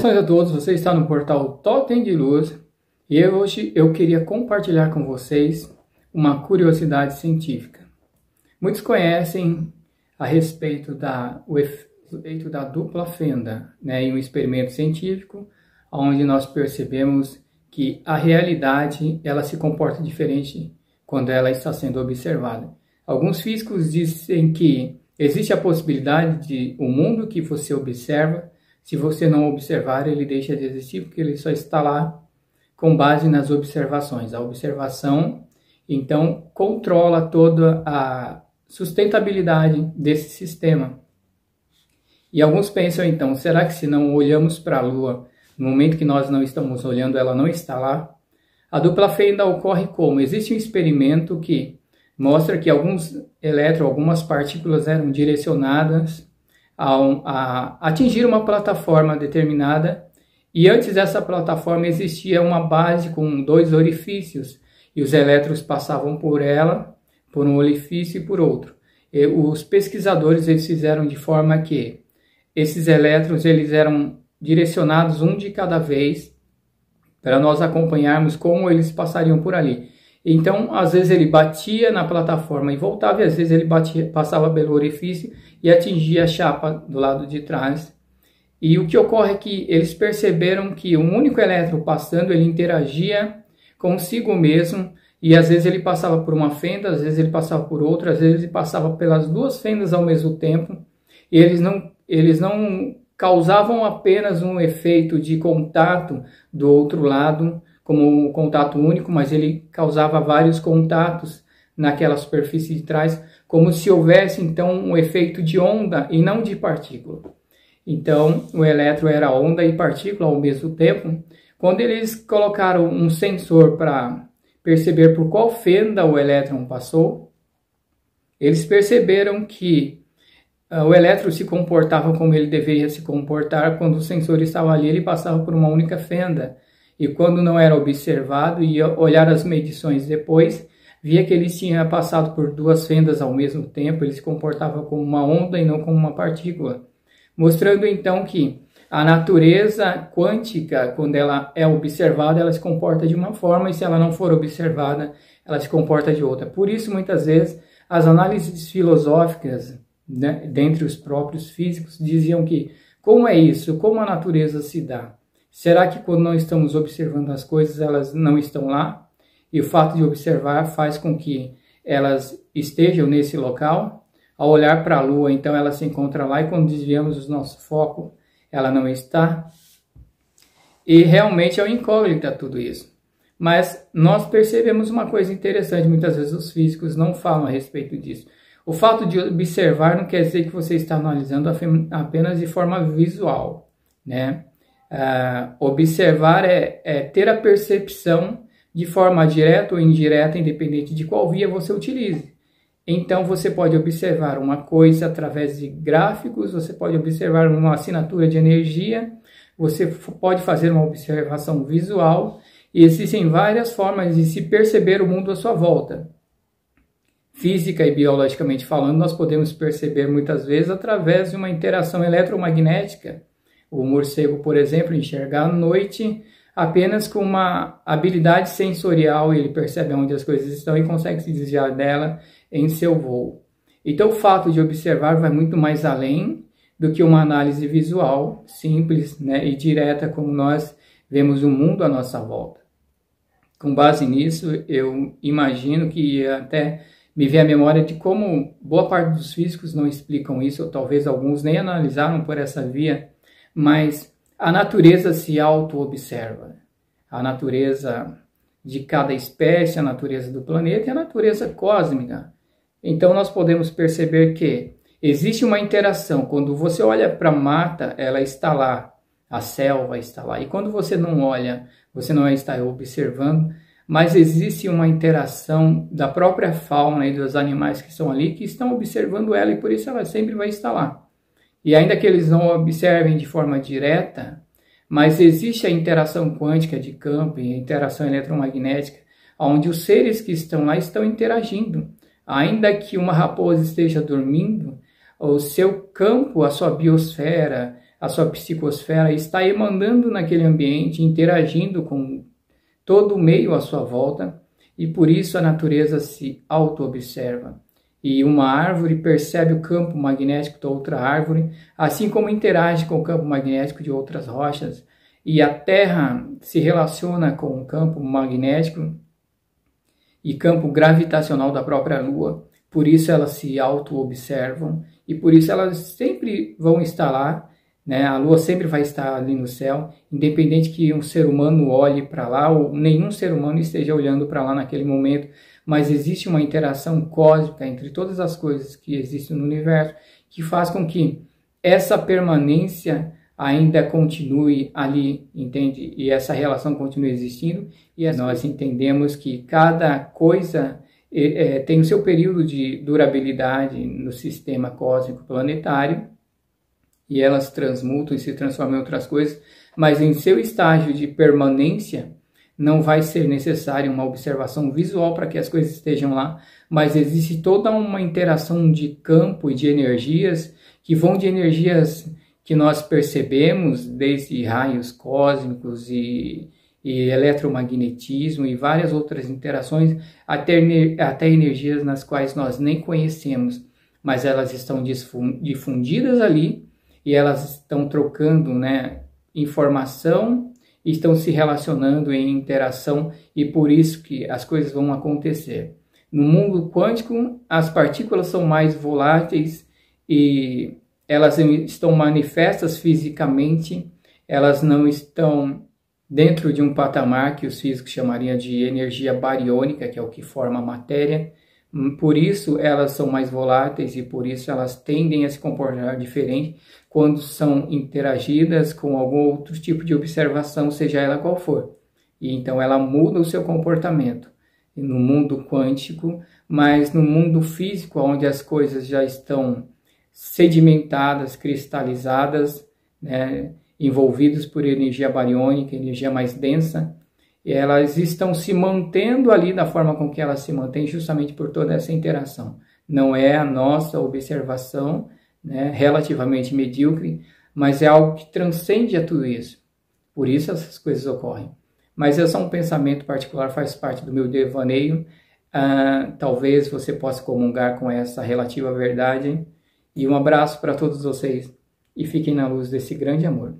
Saudações a todos, você está no portal Totem de Luz e hoje eu queria compartilhar com vocês uma curiosidade científica. Muitos conhecem a respeito o efeito da dupla fenda, em um experimento científico, onde nós percebemos que a realidade ela se comporta diferente quando ela está sendo observada. Alguns físicos dizem que existe a possibilidade de o mundo que você observa, se você não observar, ele deixa de existir, porque ele só está lá com base nas observações. A observação, então, controla toda a sustentabilidade desse sistema. E alguns pensam, então, será que se não olhamos para a Lua, no momento que nós não estamos olhando, ela não está lá? A dupla fenda ocorre como? Existe um experimento que mostra que alguns elétrons, algumas partículas eram direcionadas a atingir uma plataforma determinada, e antes dessa plataforma existia uma base com 2 orifícios, e os elétrons passavam por ela, por um orifício e por outro. E os pesquisadores eles fizeram de forma que esses elétrons eles eram direcionados um de cada vez, para nós acompanharmos como eles passariam por ali. Então, às vezes ele batia na plataforma e voltava, e às vezes ele passava pelo orifício e atingia a chapa do lado de trás. E o que ocorre é que eles perceberam que um único elétron passando, ele interagia consigo mesmo, e às vezes ele passava por uma fenda, às vezes ele passava por outra, às vezes ele passava pelas 2 fendas ao mesmo tempo, e eles não causavam apenas um efeito de contato do outro lado, como um contato único, mas ele causava vários contatos naquela superfície de trás, como se houvesse então um efeito de onda e não de partícula. Então, o elétron era onda e partícula ao mesmo tempo. Quando eles colocaram um sensor para perceber por qual fenda o elétron passou, eles perceberam que o elétron se comportava como ele deveria se comportar quando o sensor estava ali, ele passava por uma única fenda. E quando não era observado e olhar as medições depois, via que ele tinha passado por 2 fendas ao mesmo tempo, ele se comportava como uma onda e não como uma partícula. Mostrando então que a natureza quântica, quando ela é observada, ela se comporta de uma forma, e se ela não for observada, ela se comporta de outra. Por isso, muitas vezes, as análises filosóficas, dentre os próprios físicos, diziam que como é isso? Como a natureza se dá? Será que quando não estamos observando as coisas, elas não estão lá? E o fato de observar faz com que elas estejam nesse local? Ao olhar para a Lua, então ela se encontra lá, e quando desviamos o nosso foco, ela não está? E realmente é uma incógnita tudo isso. Mas nós percebemos uma coisa interessante, muitas vezes os físicos não falam a respeito disso. O fato de observar não quer dizer que você está analisando apenas de forma visual, observar é ter a percepção de forma direta ou indireta, independente de qual via você utilize. Então você pode observar uma coisa através de gráficos, você pode observar uma assinatura de energia, você pode fazer uma observação visual, e existem várias formas de se perceber o mundo à sua volta. Física e biologicamente falando, nós podemos perceber muitas vezes através de uma interação eletromagnética. O morcego, por exemplo, enxerga à noite apenas com uma habilidade sensorial, ele percebe onde as coisas estão e consegue se desviar dela em seu voo. Então, o fato de observar vai muito mais além do que uma análise visual simples e direta, como nós vemos o mundo à nossa volta. Com base nisso, eu imagino que até me vem à memória de como boa parte dos físicos não explicam isso, ou talvez alguns nem analisaram por essa via, mas a natureza se auto-observa. A natureza de cada espécie, a natureza do planeta e a natureza cósmica. Então nós podemos perceber que existe uma interação. Quando você olha para a mata, ela está lá, a selva está lá. E quando você não olha, você não está observando, mas existe uma interação da própria fauna e dos animais que estão ali, que estão observando ela, e por isso ela sempre vai estar lá. E ainda que eles não observem de forma direta, mas existe a interação quântica de campo e a interação eletromagnética, onde os seres que estão lá estão interagindo. Ainda que uma raposa esteja dormindo, o seu campo, a sua biosfera, a sua psicosfera está emanando naquele ambiente, interagindo com todo o meio à sua volta, e por isso a natureza se auto-observa. E uma árvore percebe o campo magnético da outra árvore, assim como interage com o campo magnético de outras rochas, e a Terra se relaciona com o campo magnético e campo gravitacional da própria Lua. Por isso elas se auto-observam e por isso elas sempre vão estar lá, né? A Lua sempre vai estar ali no céu, independente que um ser humano olhe para lá ou nenhum ser humano esteja olhando para lá naquele momento, mas existe uma interação cósmica entre todas as coisas que existem no universo que faz com que essa permanência ainda continue ali, entende? E essa relação continue existindo, e nós entendemos que cada coisa tem o seu período de durabilidade no sistema cósmico planetário, e elas transmutam e se transformam em outras coisas, mas em seu estágio de permanência não vai ser necessária uma observação visual para que as coisas estejam lá, mas existe toda uma interação de campo e de energias que vão de energias que nós percebemos, desde raios cósmicos e eletromagnetismo e várias outras interações, até energias nas quais nós nem conhecemos, mas elas estão difundidas ali e elas estão trocando, né, informação, estão se relacionando em interação e por isso que as coisas vão acontecer. No mundo quântico, as partículas são mais voláteis e elas estão manifestas fisicamente, elas não estão dentro de um patamar que os físicos chamariam de energia bariônica, que é o que forma a matéria. Por isso elas são mais voláteis e por isso elas tendem a se comportar diferente quando são interagidas com algum outro tipo de observação, seja ela qual for. E então ela muda o seu comportamento no mundo quântico, mas no mundo físico, onde as coisas já estão sedimentadas, cristalizadas, né, envolvidos por energia bariônica, energia mais densa, elas estão se mantendo ali da forma com que elas se mantêm, justamente por toda essa interação. Não é a nossa observação, né, relativamente medíocre, mas é algo que transcende a tudo isso. Por isso essas coisas ocorrem. Mas é só um pensamento particular, faz parte do meu devaneio. Talvez você possa comungar com essa relativa verdade. E um abraço para todos vocês e fiquem na luz desse grande amor.